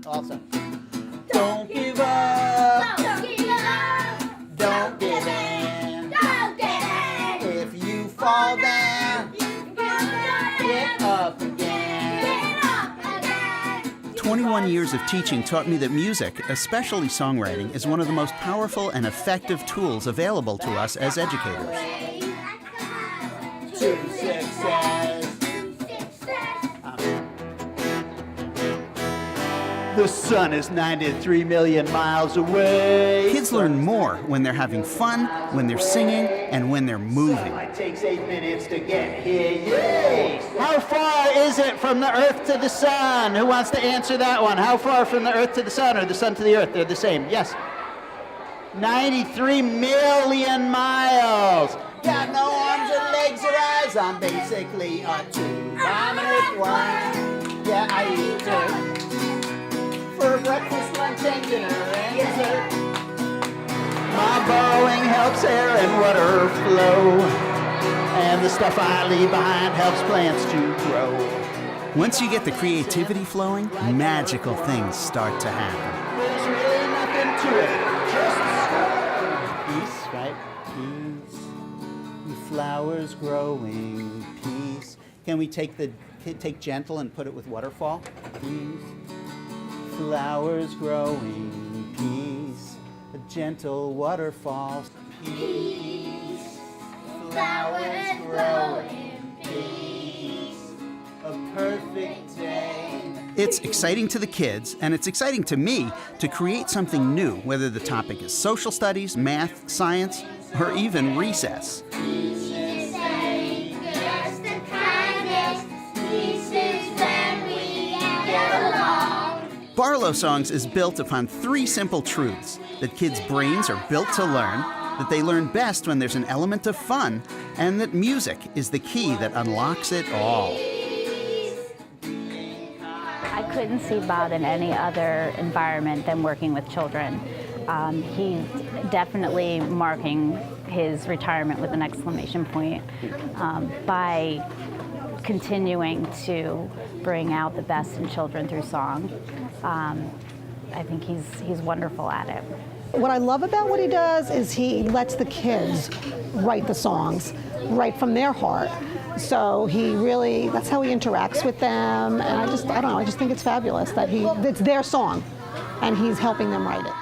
Also, don't give up. Don't give up. Don't give in. Don't give in. If you fall down, get up again. Get up again. 21 years of teaching taught me that music, especially songwriting, is one of the most powerful and effective tools available to us as educators. To success. The sun is 93 million miles away. Kids learn more when they're having fun, when they're singing, and when they're moving. It takes 8 minutes to get here. Yay! How far is it from the Earth to the sun? Who wants to answer that one? How far from the Earth to the sun or the sun to the Earth? They're the same. Yes. 93 million miles. Got no arms or legs or eyes. I'm basically a tube. I'm an earthworm. Yeah, I eat dirt. For breakfast, lunch, and dinner, and dessert. My burrowing helps air and water flow, and the stuff I leave behind helps plants to grow. Once you get the creativity flowing, magical things start to happen. There's really nothing to it, just peace, right? Peace, the flowers growing, peace. Can we take gentle and put it with waterfall? Peace. Flowers growing, peace, a gentle waterfall. Peace. Flowers growing. Peace. A perfect day. It's exciting to the kids, and it's exciting to me to create something new, whether the topic is social studies, math, science, or even recess. Peace is goodness and kindness. Peace is when we get along. BarlowSongs is built upon 3 simple truths: that kids' brains are built to learn, that they learn best when there's an element of fun, and that music is the key that unlocks it all. I couldn't see Bob in any other environment than working with children. He's definitely marking his retirement with an exclamation point by continuing to bring out the best in children through song. I think he's wonderful at it. What I love about what he does is he lets the kids write the songs right from their heart. So that's how he interacts with them. And I just think it's fabulous that it's their song and he's helping them write it.